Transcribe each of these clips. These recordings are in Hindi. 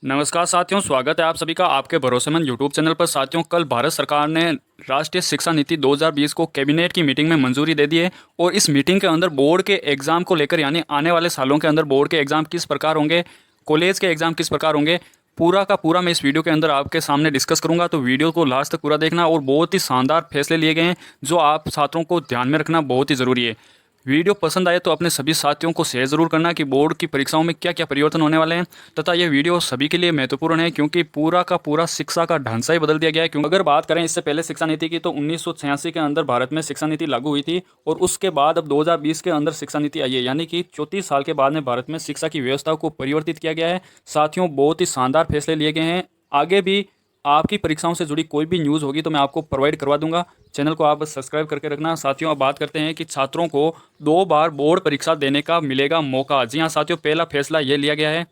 नमस्कार साथियों, स्वागत है आप सभी का आपके भरोसेमंद यूट्यूब चैनल पर। साथियों, कल भारत सरकार ने राष्ट्रीय शिक्षा नीति 2020 को कैबिनेट की मीटिंग में मंजूरी दे दी है और इस मीटिंग के अंदर बोर्ड के एग्ज़ाम को लेकर, यानी आने वाले सालों के अंदर बोर्ड के एग्ज़ाम किस प्रकार होंगे, कॉलेज के एग्ज़ाम किस प्रकार होंगे, पूरा का पूरा मैं इस वीडियो के अंदर आपके सामने डिस्कस करूंगा। तो वीडियो को लास्ट तक पूरा देखना। और बहुत ही शानदार फैसले लिए गए हैं जो आप छात्रों को ध्यान में रखना बहुत ही ज़रूरी है। वीडियो पसंद आए तो अपने सभी साथियों को शेयर ज़रूर करना कि बोर्ड की परीक्षाओं में क्या क्या परिवर्तन होने वाले हैं, तथा ये वीडियो सभी के लिए महत्वपूर्ण है क्योंकि पूरा का पूरा शिक्षा का ढांचा ही बदल दिया गया है। क्योंकि अगर बात करें इससे पहले शिक्षा नीति की, तो 1986 के अंदर भारत में शिक्षा नीति लागू हुई थी और उसके बाद अब 2020 के अंदर शिक्षा नीति आई है, यानी कि 34 साल के बाद में भारत में शिक्षा की व्यवस्था को परिवर्तित किया गया है। साथियों, बहुत ही शानदार फैसले लिए गए हैं। आगे भी आपकी परीक्षाओं से जुड़ी कोई भी न्यूज़ होगी तो मैं आपको प्रोवाइड करवा दूंगा। चैनल को आप बस सब्सक्राइब करके रखना। साथियों, अब बात करते हैं कि छात्रों को 2 बार बोर्ड परीक्षा देने का मिलेगा मौका। जी हाँ साथियों, पहला फैसला ये लिया गया है।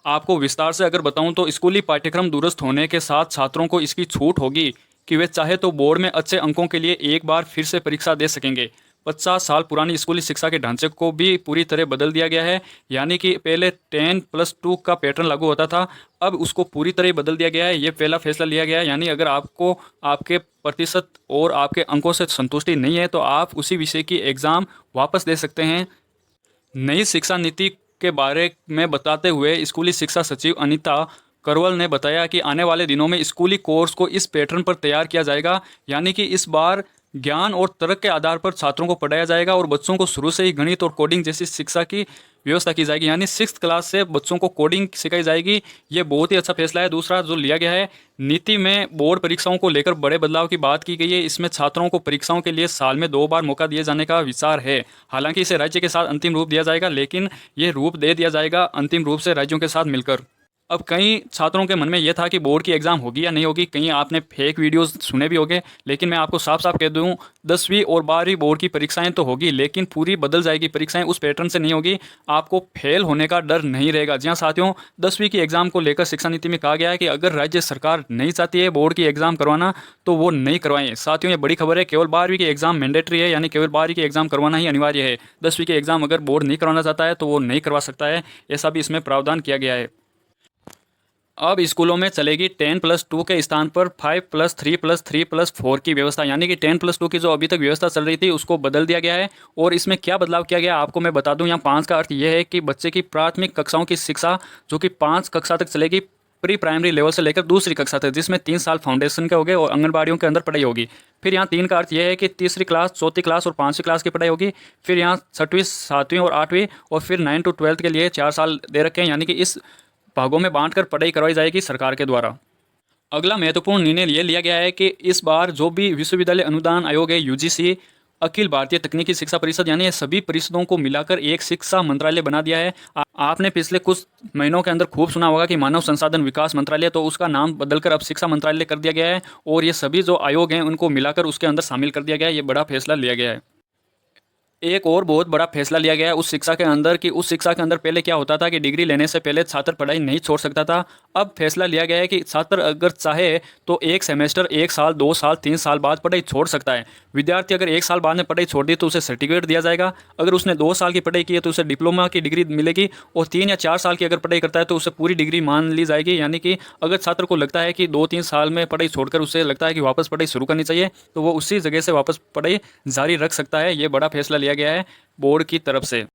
आपको विस्तार से अगर बताऊं तो स्कूली पाठ्यक्रम दूरस्थ होने के साथ छात्रों को इसकी छूट होगी कि वे चाहे तो बोर्ड में अच्छे अंकों के लिए एक बार फिर से परीक्षा दे सकेंगे। 50 साल पुरानी स्कूली शिक्षा के ढांचे को भी पूरी तरह बदल दिया गया है, यानी कि पहले 10+2 का पैटर्न लागू होता था, अब उसको पूरी तरह बदल दिया गया है। ये पहला फैसला लिया गया है, यानी अगर आपको आपके प्रतिशत और आपके अंकों से संतुष्टि नहीं है तो आप उसी विषय की एग्ज़ाम वापस दे सकते हैं। नई शिक्षा नीति के बारे में बताते हुए स्कूली शिक्षा सचिव अनीता करवल ने बताया कि आने वाले दिनों में स्कूली कोर्स को इस पैटर्न पर तैयार किया जाएगा, यानी कि इस बार ज्ञान और तर्क के आधार पर छात्रों को पढ़ाया जाएगा और बच्चों को शुरू से ही गणित और कोडिंग जैसी शिक्षा की व्यवस्था की जाएगी, यानी 6th क्लास से बच्चों को कोडिंग सिखाई जाएगी। ये बहुत ही अच्छा फैसला है। दूसरा जो लिया गया है, नीति में बोर्ड परीक्षाओं को लेकर बड़े बदलाव की बात की गई है। इसमें छात्रों को परीक्षाओं के लिए साल में 2 बार मौका दिए जाने का विचार है। हालांकि इसे राज्य के साथ अंतिम रूप दिया जाएगा, लेकिन ये रूप दे दिया जाएगा अंतिम रूप से राज्यों के साथ मिलकर। अब कई छात्रों के मन में यह था कि बोर्ड की एग्ज़ाम होगी या नहीं होगी, कहीं आपने फेक वीडियोस सुने भी होंगे, लेकिन मैं आपको साफ साफ कह दूं, 10वीं और 12वीं बोर्ड की परीक्षाएं तो होगी, लेकिन पूरी बदल जाएगी। परीक्षाएं उस पैटर्न से नहीं होगी, आपको फेल होने का डर नहीं रहेगा। जी हाँ साथियों, 10वीं की एग्ज़ाम को लेकर शिक्षा नीति में कहा गया है कि अगर राज्य सरकार नहीं चाहती है बोर्ड की एग्ज़ाम करवाना तो वो नहीं करवाएं। साथियों, ये बड़ी खबर है। केवल 12वीं की एग्ज़ाम मैंडेटरी है, यानी केवल 12वीं की एग्ज़ाम करवाना ही अनिवार्य है। 10वीं की एग्ज़ाम अगर बोर्ड नहीं करवाना चाहता है तो वो नहीं करवा सकता है, ऐसा भी इसमें प्रावधान किया गया है। अब स्कूलों में चलेगी 10+2 के स्थान पर 5+3+3+4 की व्यवस्था, यानी कि 10+2 की जो अभी तक व्यवस्था चल रही थी उसको बदल दिया गया है। और इसमें क्या बदलाव किया गया आपको मैं बता दूं। यहाँ 5 का अर्थ यह है कि बच्चे की प्राथमिक कक्षाओं की शिक्षा जो कि 5 कक्षा तक चलेगी, प्री प्राइमरी लेवल से लेकर दूसरी कक्षा तक, जिसमें 3 साल फाउंडेशन के हो गए और आंगनबाड़ियों के अंदर पढ़ाई होगी। फिर यहाँ 3 का अर्थ यह है कि तीसरी क्लास, चौथी क्लास और 5वीं क्लास की पढ़ाई होगी। फिर यहाँ 6वीं, 7वीं और 8वीं, और फिर 9 to 12 के लिए 4 साल दे रखे हैं, यानी कि इस भागों में बांटकर पढ़ाई करवाई जाएगी सरकार के द्वारा। अगला महत्वपूर्ण निर्णय ये लिया गया है कि इस बार जो भी विश्वविद्यालय अनुदान आयोग है, यूजीसी, अखिल भारतीय तकनीकी शिक्षा परिषद, यानी ये सभी परिषदों को मिलाकर एक शिक्षा मंत्रालय बना दिया है। आपने पिछले कुछ महीनों के अंदर खूब सुना होगा कि मानव संसाधन विकास मंत्रालय, तो उसका नाम बदलकर अब शिक्षा मंत्रालय कर दिया गया है और ये सभी जो आयोग हैं उनको मिलाकर उसके अंदर शामिल कर दिया गया है। ये बड़ा फैसला लिया गया है। एक और बहुत बड़ा फैसला लिया गया है उस शिक्षा के अंदर कि उस शिक्षा के अंदर पहले क्या होता था कि डिग्री लेने से पहले छात्र पढ़ाई नहीं छोड़ सकता था। अब फैसला लिया गया है कि छात्र अगर चाहे तो 1 सेमेस्टर, 1 साल, 2 साल, 3 साल बाद पढ़ाई छोड़ सकता है। विद्यार्थी अगर 1 साल बाद में पढ़ाई छोड़ दी तो उसे सर्टिफिकेट दिया जाएगा। अगर उसने 2 साल की पढ़ाई की है तो उसे डिप्लोमा की डिग्री मिलेगी, और 3 या 4 साल की अगर पढ़ाई करता है तो उसे पूरी डिग्री मान ली जाएगी। यानी कि अगर छात्र को लगता है कि 2-3 साल में पढ़ाई छोड़कर उसे लगता है कि वापस पढ़ाई शुरू करनी चाहिए तो वो उसी जगह से वापस पढ़ाई जारी रख सकता है। ये बड़ा फैसला लिया गया है बोर्ड की तरफ से।